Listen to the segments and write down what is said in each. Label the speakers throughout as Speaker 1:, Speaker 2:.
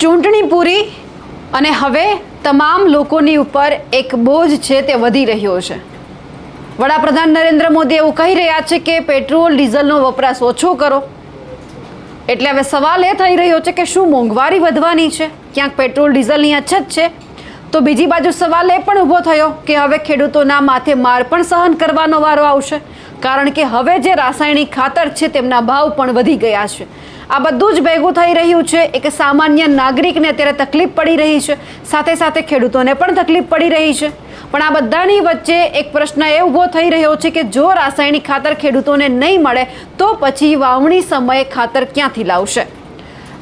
Speaker 1: ચૂંટણી પૂરી અને હવે તમામ લોકોની ઉપર એક બોજ છે તે વધી રહ્યો છે। વડાપ્રધાન નરેન્દ્ર મોદી એવું કહી રહ્યા છે કે પેટ્રોલ ડીઝલનો વપરાશ ઓછો કરો। એટલે હવે સવાલ એ થઈ રહ્યો છે કે શું મોંઘવારી વધવાની છે? ક્યાંક પેટ્રોલ ડીઝલની અછત છે તો બીજી બાજુ સવાલ એ પણ ઊભો થયો કે હવે ખેડૂતોના માથે માર પણ સહન કરવાનો વારો આવશે, કારણ કે હવે જે રાસાયણિક ખાતર છે તેમના ભાવ પણ વધી ગયા છે। આ બધું જ ભેગું થઈ રહ્યું છે। એક સામાન્ય નાગરિકને અત્યારે તકલીફ પડી રહી છે, સાથે સાથે ખેડૂતોને પણ તકલીફ પડી રહી છે। પણ આ બધાની વચ્ચે એક પ્રશ્ન એ ઊભો થઈ રહ્યો છે કે જો રાસાયણિક ખાતર ખેડૂતોને નહીં મળે તો પછી વાવણી સમયે ખાતર ક્યાંથી લાવશે?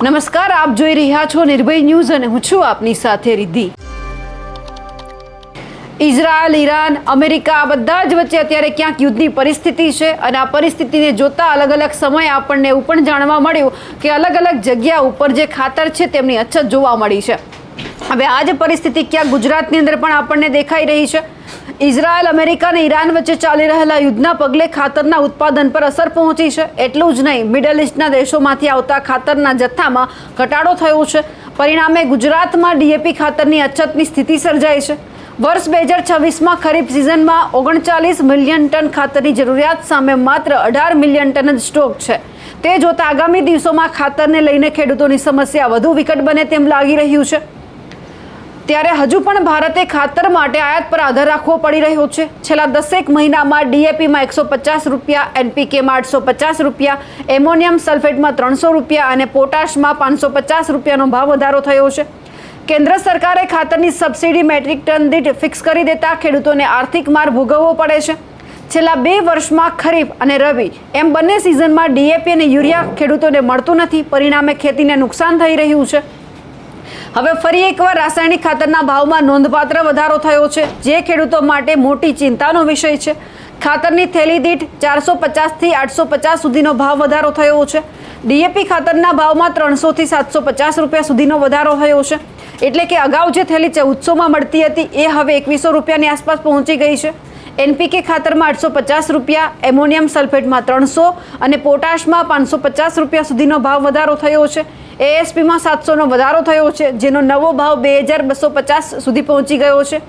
Speaker 1: નમસ્કાર, આપ જોઈ રહ્યા છો નિર્ભય ન્યૂઝ અને હું છું આપની સાથે રિદ્ધિ। ઇઝરાયલ, ઈરાન, અમેરિકા આ બધા જ વચ્ચે અત્યારે ક્યાંક યુદ્ધની પરિસ્થિતિ છે અને આ પરિસ્થિતિને જોતા અલગ અલગ સમયે આપણને એવું પણ જાણવા મળ્યું કે અલગ અલગ જગ્યા ઉપર જે ખાતર છે તેમની અછત જોવા મળી છે। હવે આ જ પરિસ્થિતિ ક્યાંક ગુજરાતની અંદર પણ આપણને દેખાઈ રહી છે। ઇઝરાયલ, અમેરિકા અને ઈરાન વચ્ચે ચાલી રહેલા યુદ્ધના પગલે ખાતરના ઉત્પાદન પર અસર પહોંચી છે। એટલું જ નહીં, મિડલ ઇસ્ટના દેશોમાંથી આવતા ખાતરના જથ્થામાં ઘટાડો થયો છે। પરિણામે ગુજરાતમાં ડીએપી ખાતરની અછતની સ્થિતિ સર્જાઈ છે। વર્ષ 2026માં ખરીફ સિઝનમાં 39 મિલિયન ટન ખાતરની જરૂરિયાત સામે માત્ર 18 મિલિયન ટન જ સ્ટોક છે। તે જોતા આગામી દિવસોમાં ખાતરને લઈને ખેડૂતોની સમસ્યા વધુ વિકટ બને તેમ લાગી રહ્યું છે। ત્યારે હજુ પણ ભારતે ખાતર માટે આયાત પર આધાર રાખવો પડી રહ્યો છે। છેલ્લા 10 મહિનામાં ડીએપીમાં 150 રૂપિયા, એનપીકેમાં 850 રૂપિયા, એમોનિયમ સલ્ફેટમાં 300 રૂપિયા અને પોટાશમાં 550 રૂપિયાનો ભાવ વધારો થયો છે। કેન્દ્ર સરકારે ખાતરની સબસિડી મેટ્રિક ટન દીઠ ફિક્સ કરી દેતા ખેડૂતોને આર્થિક માર ભોગવવો પડે છે। છેલ્લા 2 વર્ષમાં ખરીફ અને રવિ એમ બંને સિઝનમાં ડીએપી અને યુરિયા ખેડૂતોને મળતું નથી। પરિણામે ખેતીને નુકસાન થઈ રહ્યું છે। હવે ફરી એકવાર રાસાયણિક ખાતરના ભાવમાં નોંધપાત્ર વધારો થયો છે, જે ખેડૂતો માટે મોટી ચિંતાનો વિષય છે। ખાતરની થેલી દીઠ 450 થી 850 સુધીનો ભાવ વધારો થયો છે। ડીએપી ખાતરના ભાવમાં 300 થી 750 રૂપિયા સુધીનો વધારો થયો છે। એટલે કે અગાઉ જે થેલી 1400માં મળતી હતી એ હવે 2100 રૂપિયાની આસપાસ પહોંચી ગઈ છે। એનપીકે ખાતરમાં 850 રૂપિયા, એમોનિયમ સલ્ફેટમાં 300 અને પોટાશમાં 550 રૂપિયા સુધીનો ભાવ વધારો થયો છે। એએસપીમાં 700નો વધારો થયો છે, જેનો નવો ભાવ 2250 સુધી પહોંચી ગયો છે।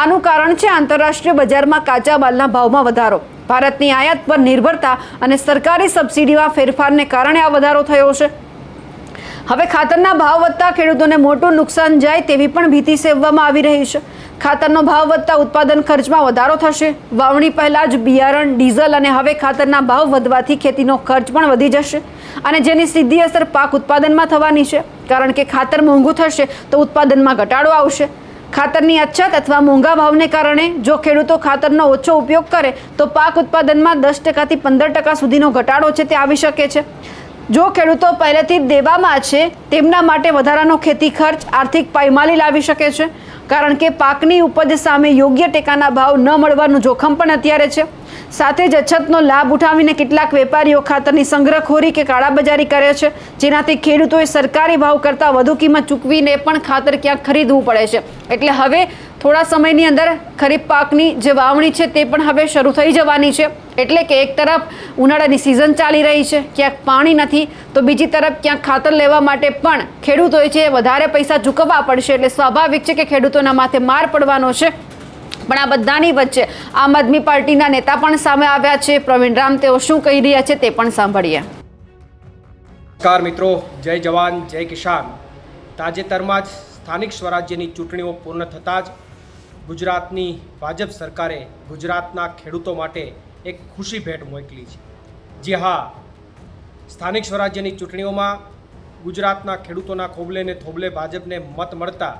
Speaker 1: આનું કારણ છે આંતરરાષ્ટ્રીય બજારમાં કાચા માલના ભાવમાં વધારો, ભારતની આયાત પર નિર્ભરતા અને સરકારી સબસિડીમાં ફેરફારને કારણે આ વધારો થયો છે। હવે ખાતરના ભાવ વધતા ખેડૂતોને મોટું નુકસાન જાય તેવી પણ ભીતિ સેવવામાં આવી રહી છે। ખાતરનો ભાવ વધતા ઉત્પાદન ખર્ચમાં વધારો થશે। વાવણી પહેલા જ બિયારણ, ડીઝલ અને હવે ખાતરના ભાવ વધવાથી ખેતીનો ખર્ચ પણ વધી જશે અને જેની સીધી અસર પાક ઉત્પાદનમાં થવાની છે, કારણ કે ખાતર મોંઘું થશે તો ઉત્પાદનમાં ઘટાડો આવશે। ખાતરની અછત અથવા મોંઘા ભાવને કારણે જો ખેડૂતો ખાતરનો ઓછો ઉપયોગ કરે તો પાક ઉત્પાદનમાં 10% થી 15% સુધીનો ઘટાડો છે તે આવી શકે છે। જો ખેડૂતો પહેલેથી જ દેવામાં છે તેમના માટે વધારાનો ખેતી ખર્ચ આર્થિક પાયમાલી લાવી શકે છે, કારણ કે પાકની ઉપજ સામે યોગ્ય ટેકાના ભાવ ન મળવાનું જોખમ પણ અત્યારે છે। સાથે જ અછતનો લાભ ઉઠાવીને કેટલાક વેપારીઓ ખાતરની સંગ્રહખોરી કે કાળાબજારી કરે છે, જેનાથી ખેડૂતોએ સરકારી ભાવ કરતાં વધુ કિંમત ચૂકવીને પણ ખાતર ક્યાંક ખરીદવું પડે છે। એટલે હવે થોડા સમયની અંદર ખરીફ પાકની જે વાવણી છે તે પણ હવે શરૂ થઈ જવાની છે। એટલે કે એક તરફ ઉનાળાની સિઝન ચાલી રહી છે, ક્યાંક પાણી નથી, તો બીજી તરફ ક્યાંક ખાતર લેવા માટે પણ ખેડૂતોએ છે વધારે પૈસા ચૂકવવા પડશે। એટલે સ્વાભાવિક છે કે ખેડૂતોના માથે માર પડવાનો છે। પણ આ બધાની વચ્ચે આમ આદમી પાર્ટીના નેતા પણ સામે આવ્યા છે। પ્રવીણ રામ તેઓ શું કહી રહ્યા છે તે પણ સાંભળીએ।
Speaker 2: નમસ્કાર મિત્રો, જય જવાન જય કિસાન। તાજેતરમાં જ સ્થાનિક સ્વરાજ્યની ચૂંટણીઓ પૂર્ણ થતાં જ ગુજરાતની ભાજપ સરકારે ગુજરાતના ખેડૂતો માટે એક ખુશી ભેટ મોકલી છે। જી હા, સ્થાનિક સ્વરાજ્યની ચૂંટણીઓમાં ગુજરાતના ખેડૂતોના ખોબલે ને થોબલે ભાજપને મત મળતા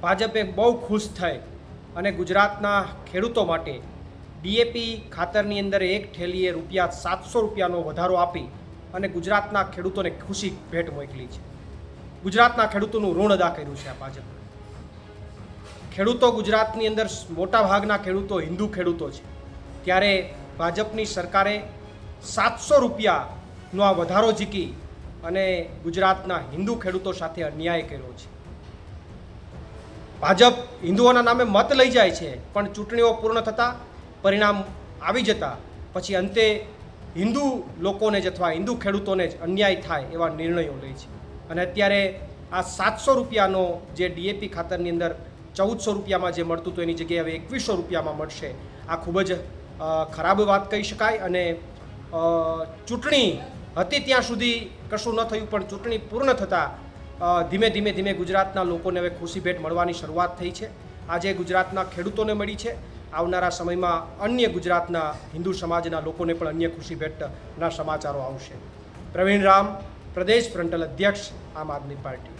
Speaker 2: ભાજપે બહુ ખુશ થઈ અને ગુજરાતના ખેડૂતો માટે ડીએપી ખાતરની અંદર એક થેલીએ ₹700 રૂપિયાનો વધારો આપી અને ગુજરાતના ખેડૂતોને ખુશી ભેટ મોકલી છે। ગુજરાતના ખેડૂતોનું ઋણ અદા કર્યું છે આ ભાજપે। ખેડૂતો ગુજરાતની અંદર મોટા ભાગના ખેડૂતો હિન્દુ ખેડૂતો છે, ત્યારે ભાજપની સરકારે 700 રૂપિયાનો આ વધારો ઝીકી અને ગુજરાતના હિન્દુ ખેડૂતો સાથે અન્યાય કર્યો છે। ભાજપ હિન્દુઓના નામે મત લઈ જાય છે, પણ ચૂંટણીઓ પૂર્ણ થતાં પરિણામ આવી જતાં પછી અંતે હિન્દુ લોકોને જ અથવા હિન્દુ ખેડૂતોને જ અન્યાય થાય એવા નિર્ણયો લે છે। અને અત્યારે આ 700 રૂપિયાનો જે ડીએપી ખાતરની અંદર 1400 રૂપિયામાં જે મળતું હતું એની જગ્યાએ હવે 2100 રૂપિયામાં મળશે. આ ખૂબ જ ખરાબ વાત કહી શકાય. અને ચૂંટણી હતી ત્યાં સુધી કશું ન થયું, પણ ચૂંટણી પૂર્ણ થતાં ધીમે ધીમે ગુજરાતના લોકોને હવે ખુશીભેટ મળવાની શરૂઆત થઈ છે. આજે ગુજરાતના ખેડૂતોને મળી છે. આવનારા સમયમાં અન્ય ગુજરાતના હિન્દુ સમાજના લોકોને પણ અન્ય ખુશીભેટના સમાચારો આવશે. પ્રવીણ રામ, પ્રદેશ ફ્રન્ટલ અધ્યક્ષ, આમ આદમી પાર્ટી.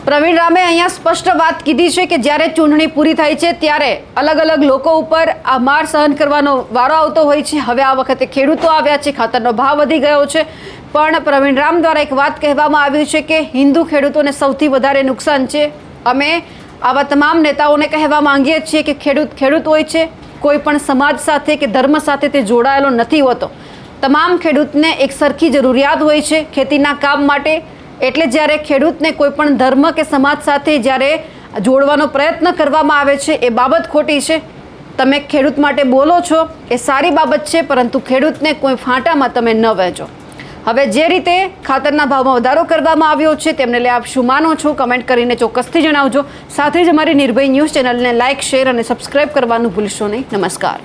Speaker 1: પ્રવીણ રામે અહીંયા સ્પષ્ટ વાત કીધી છે કે જ્યારે ચૂંટણી પૂરી થાય છે ત્યારે અલગ અલગ લોકો ઉપર આ માર સહન કરવાનો વારો આવતો હોય છે. હવે આ વખતે ખેડૂતો આવ્યા છે, ખાતરનો ભાવ વધી ગયો છે, પણ પ્રવીણ રામ દ્વારા એક વાત કહેવામાં આવી છે કે હિન્દુ ખેડૂતોને સૌથી વધારે નુકસાન છે. અમે આવા તમામ નેતાઓને કહેવા માંગીએ છીએ કે ખેડૂત હોય છે, કોઈ પણ સમાજ સાથે કે ધર્મ સાથે તે જોડાયેલો નથી હોતો. તમામ ખેડૂતને એક સરખી જરૂરિયાત હોય છે ખેતીના કામ માટે. એટલે જ્યારે ખેડૂતને કોઈ પણ ધર્મ કે સમાજ સાથે જ્યારે જોડવાનો પ્રયત્ન કરવામાં આવે છે એ બાબત ખોટી છે. તમે ખેડૂત માટે બોલો છો એ સારી બાબત છે, પરંતુ ખેડૂતને કોઈ ફાંટામાં તમે ન વહેંચો. હવે જે રીતે ખાતરના ભાવમાં વધારો કરવામાં આવ્યો છે તેમને લઈ આપ શું માનો છો? કમેન્ટ કરીને ચોક્કસથી જણાવજો. સાથે જ અમારી નિર્ભય ન્યૂઝ ચેનલને લાઇક, શેર અને સબસ્ક્રાઇબ કરવાનું ભૂલશો નહીં. નમસ્કાર.